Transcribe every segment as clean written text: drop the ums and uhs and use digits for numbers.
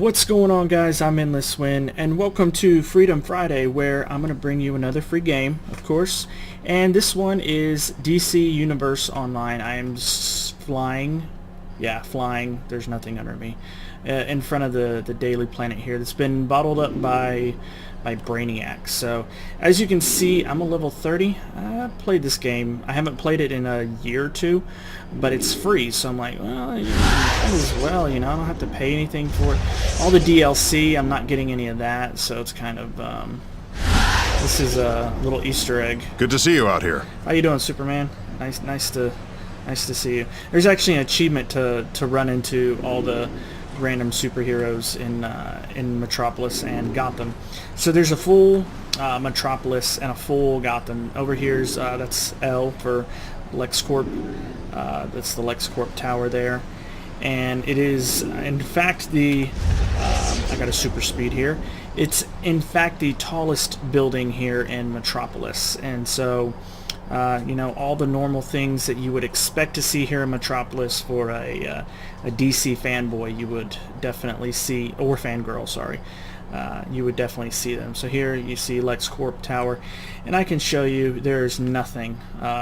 What's going on, guys? I'm Endless Win, and welcome to Freedom Friday, where I'm going to bring you another free game, of course. And this one is DC Universe Online. I am flying. Yeah, flying. There's nothing under me. In front of the Daily Planet here that's been bottled up by Brainiac. So as you can see, I'm a level 30. I played this game. I haven't played it in a year or two, but it's free, so I'm like, well, you might as well, I don't have to pay anything for it. All the DLC, I'm not getting any of that, so it's kind of this is a little Easter egg. Good to see you out here. How you doing, Superman? Nice to see you. There's actually an achievement to run into all the random superheroes in Metropolis and Gotham. So there's a full Metropolis and a full Gotham. Over here's that's L for LexCorp. That's the LexCorp tower there, and it is in fact the I got a super speed here. It's in fact the tallest building here in Metropolis, and so all the normal things that you would expect to see here in Metropolis for a DC fanboy, you would definitely see, or fangirl, sorry. You would definitely see them. So here you see LexCorp Tower, and I can show you there's nothing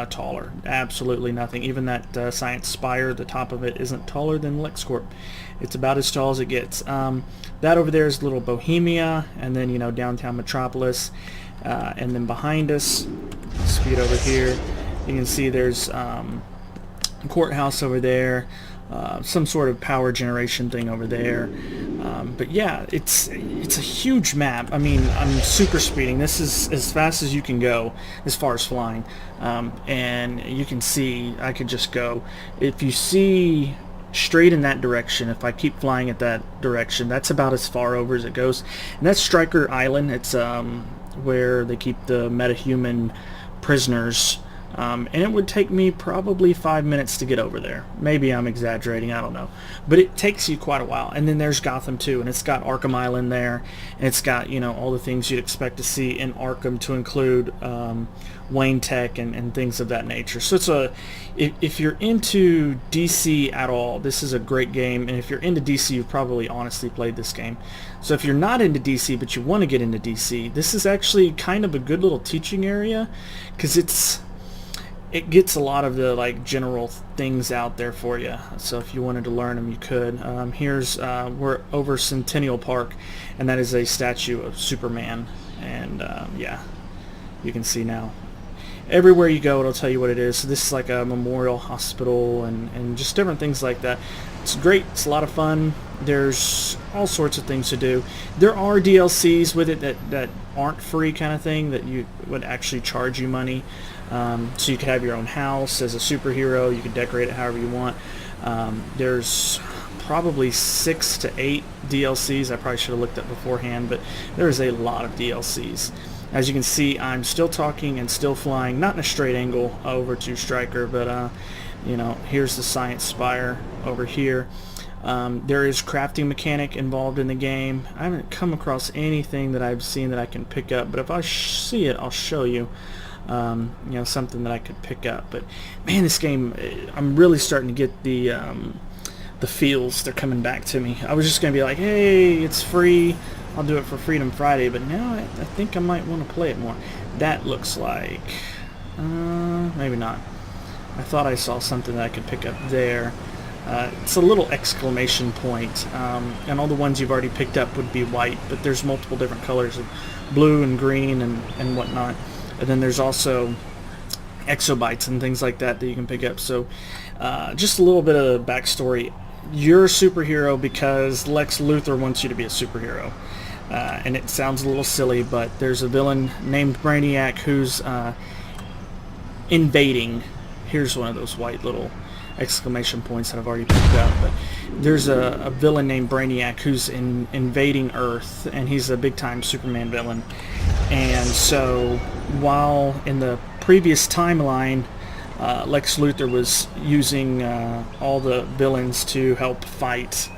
taller, absolutely nothing. Even that Science Spire, the top of it, isn't taller than LexCorp. It's about as tall as it gets. That over there is Little Bohemia, and then downtown Metropolis, and then behind us, speed over here, you can see there's courthouse over there. Some sort of power generation thing over there, but yeah, it's a huge map. I mean, I'm super speeding. This is as fast as you can go as far as flying, and you can see I could just go. If you see straight in that direction, if I keep flying at that direction, that's about as far over as it goes. And that's Stryker Island. It's where they keep the metahuman prisoners. And it would take me probably 5 minutes to get over there. Maybe I'm exaggerating, I don't know. But it takes you quite a while. And then there's Gotham too, and it's got Arkham Island there, and it's got, all the things you'd expect to see in Arkham, to include Wayne Tech and things of that nature. So it's if you're into DC at all, this is a great game. And if you're into DC, you've probably honestly played this game. So if you're not into DC but you want to get into DC, this is actually kind of a good little teaching area, because it gets a lot of the general things out there for you. So if you wanted to learn them, you could. We're over Centennial Park, and that is a statue of Superman. And yeah, you can see now. Everywhere you go, it'll tell you what it is. So this is like a memorial hospital and just different things like that. It's great. It's a lot of fun. There's all sorts of things to do. There are DLCs with it that aren't free, kind of thing, that you would actually charge you money. So you could have your own house as a superhero. You could decorate it however you want. There's probably 6 to 8 DLCs. I probably should have looked up beforehand, but there's a lot of DLCs. As you can see, I'm still talking and still flying, not in a straight angle over to Stryker, but here's the Science Spire over here. There is crafting mechanic involved in the game. I haven't come across anything that I've seen that I can pick up, but if I see it, I'll show you. Something that I could pick up. But man, this game, I'm really starting to get the feels. They're coming back to me. I was just gonna be like, hey, it's free, I'll do it for Freedom Friday, but now I think I might want to play it more. That looks like maybe not. I thought I saw something that I could pick up there. It's a little exclamation point, and all the ones you've already picked up would be white, but there's multiple different colors of blue and green and whatnot. And then there's also exobytes and things like that you can pick up. So just a little bit of backstory. You're a superhero because Lex Luthor wants you to be a superhero. And it sounds a little silly, but there's a villain named Brainiac who's invading. Here's one of those white little exclamation points that I've already picked up. But there's a villain named Brainiac who's invading Earth, and he's a big-time Superman villain. And so while in the previous timeline, Lex Luthor was using all the villains to help fight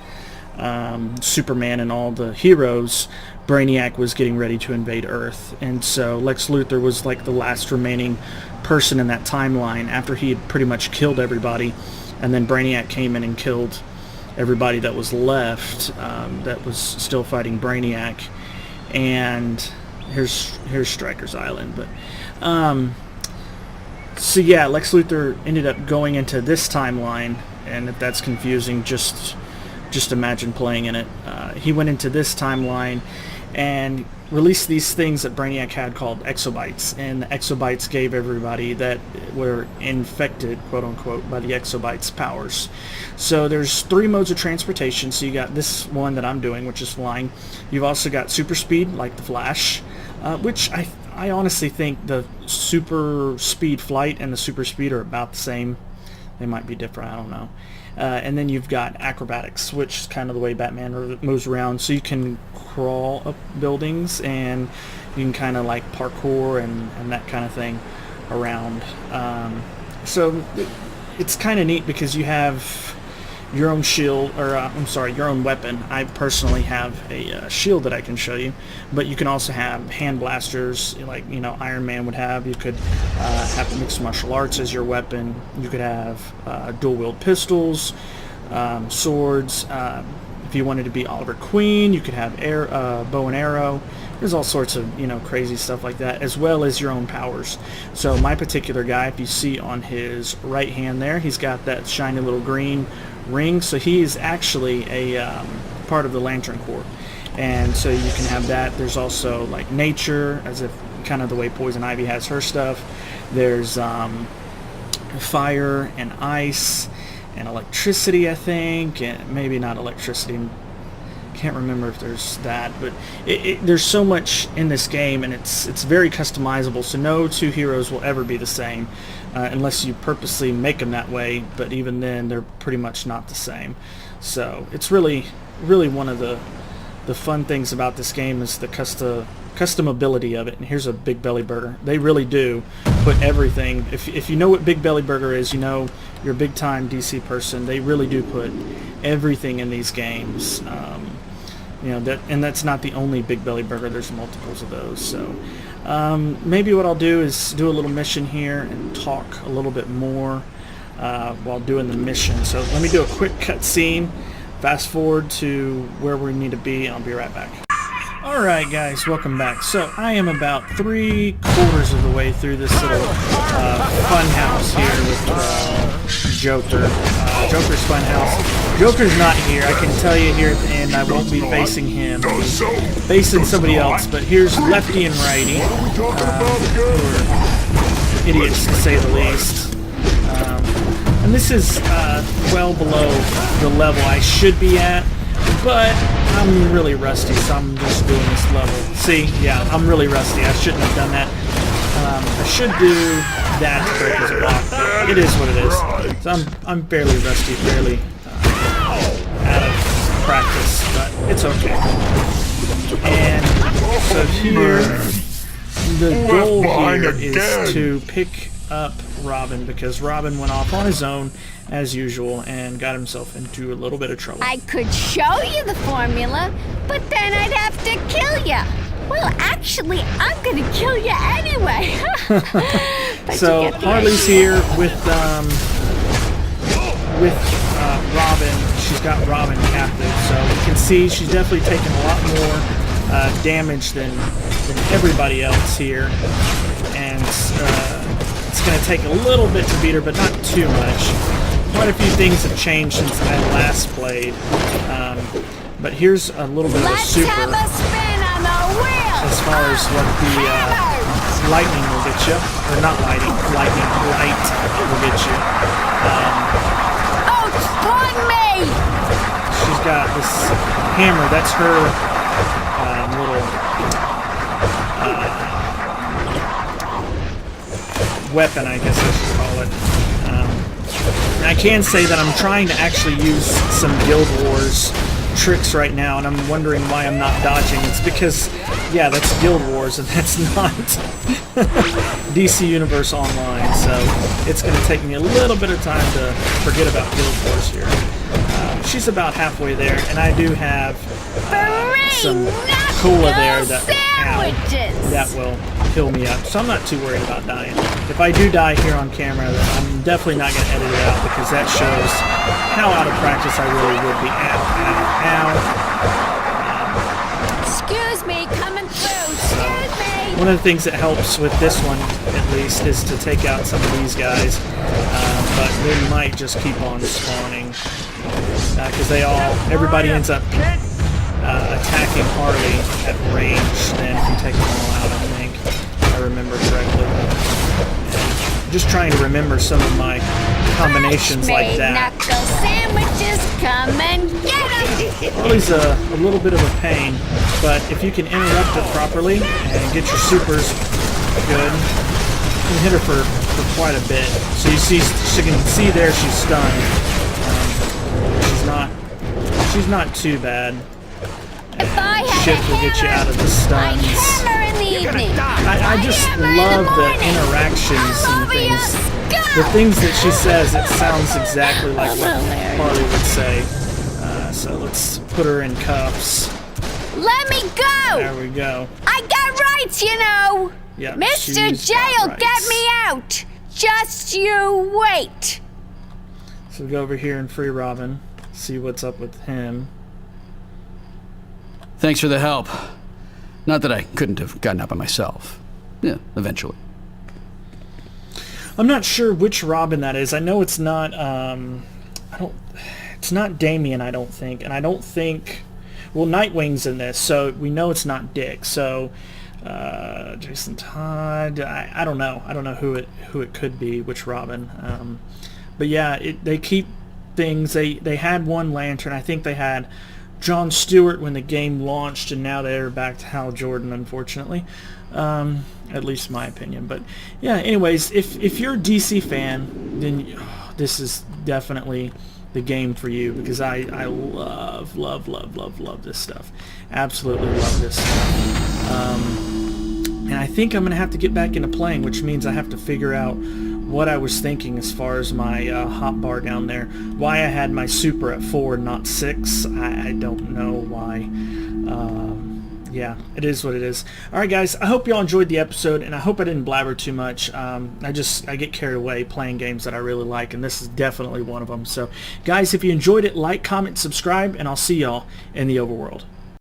Superman and all the heroes, Brainiac was getting ready to invade Earth. And so Lex Luthor was like the last remaining person in that timeline after he had pretty much killed everybody. And then Brainiac came in and killed everybody that was left that was still fighting Brainiac. And here's Stryker's Island. But so yeah, Lex Luthor ended up going into this timeline, and if that's confusing, just imagine playing in it. He went into this timeline and released these things that Brainiac had called exobytes, and the exobytes gave everybody that were infected, quote unquote, by the exobytes powers. So there's 3 modes of transportation. So you got this one that I'm doing, which is flying. You've also got super speed, like the Flash, which I honestly think the super speed flight and the super speed are about the same. They might be different, I don't know. And then you've got acrobatics, which is kind of the way Batman moves around. So you can crawl up buildings, and you can kind of like parkour and that kind of thing around. So it's kind of neat because you have your own shield, or your own weapon. I personally have a shield that I can show you, but you can also have hand blasters, like Iron Man would have. You could have mixed martial arts as your weapon. You could have dual wield pistols, swords. If you wanted to be Oliver Queen, you could have bow and arrow. There's all sorts of crazy stuff like that, as well as your own powers. So my particular guy, if you see on his right hand there, he's got that shiny little green ring. So he is actually a part of the Lantern Corps, and so you can have that. There's also like nature, as if kind of the way Poison Ivy has her stuff. There's fire and ice and electricity, I think, and maybe not electricity. Can't remember if there's that, but there's so much in this game, and it's very customizable. So no 2 heroes will ever be the same, unless you purposely make them that way. But even then, they're pretty much not the same. So it's really one of the fun things about this game is the customability of it. And here's a Big Belly Burger. They really do put everything. If you know what Big Belly Burger is, you're a big time DC person. They really do put everything in these games. And that's not the only Big Belly Burger. There's multiples of those. So maybe what I'll do is do a little mission here and talk a little bit more while doing the mission. So let me do a quick cut scene, fast forward to where we need to be, and I'll be right back. Alright guys, welcome back. So I am about 3/4 of the way through this little fun house here with Joker. Joker's fun house. Joker's not here. I can tell you here at the end I won't be facing him. I'll be facing somebody else. But here's Lefty and Righty, who are idiots to say the least. And this is well below the level I should be at, but I'm really rusty, so I'm just doing this level. See, yeah, I'm really rusty. I shouldn't have done that. I should do that to break his block, but it is what it is. So I'm fairly rusty, fairly out of practice, but it's okay. And so here, the goal here is to pick up Robin, because Robin went off on his own as usual and got himself into a little bit of trouble. I could show you the formula, but then I'd have to kill you. Well, actually, I'm gonna kill you anyway. So Harley's here with Robin. She's got Robin captive, so you can see she's definitely taken a lot more damage than everybody else here, and it's going to take a little bit to beat her, but not too much. Quite a few things have changed since I last played, but here's a little bit of a super. Let's have a spin on the wheel. As far as what the lightning will get you, or not lightning, light will get you. On me! She's got this hammer. That's her little weapon, I guess I should call it. And I can say that I'm trying to actually use some Guild Wars tricks right now, and I'm wondering why I'm not dodging. It's because, yeah, that's Guild Wars, and that's not DC Universe Online, so it's going to take me a little bit of time to forget about Guild Wars here. She's about halfway there, and I do have some cola there that will heal me up, so I'm not too worried about dying. If I do die here on camera, then I'm definitely not going to edit it out, because that shows how out of practice I really would be. Ow, ow, ow. Excuse me, coming through. Excuse me. One of the things that helps with this one, at least, is to take out some of these guys. But they might just keep on spawning. Because everybody ends up attacking Harley at range then if you take them all out, I think, if I remember correctly. And just trying to remember some of my combinations like that. Knuckle sandwiches, come and get them. Harley's a little bit of a pain, but if you can interrupt it properly and get your supers good, you can hit her for quite a bit. So you can see there she's stunned. She's not too bad. If I had Shift will get you out of the stuns. I'd hammer in the evening. I just love the interactions and things. The things that she says, it sounds exactly like what Harley would say. So let's put her in cuffs. Let me go! There we go. I got rights, you know. Yeah, Mr. J will get me out. Just you wait. So we go over here and free Robin. See what's up with him. Thanks for the help. Not that I couldn't have gotten out by myself. Yeah, eventually. I'm not sure which Robin that is. I know it's not. It's not Damien, I don't think, and I don't think. Well, Nightwing's in this, so we know it's not Dick. So, Jason Todd. I don't know. I don't know who it could be. Which Robin? But yeah, they keep things. They had one Lantern. I think they had John Stewart when the game launched, and now they're back to Hal Jordan, unfortunately. At least my opinion. But yeah, anyways, if you're a DC fan, then this is definitely the game for you, because I love this stuff. Absolutely love this stuff. And I think I'm going to have to get back into playing, which means I have to figure out what I was thinking as far as my hotbar down there. Why I had my super at 4 and not 6, I don't know why. Yeah, it is what it is. Alright guys, I hope y'all enjoyed the episode, and I hope I didn't blabber too much. I get carried away playing games that I really like, and this is definitely one of them. So guys, if you enjoyed it, like, comment, subscribe, and I'll see y'all in the overworld.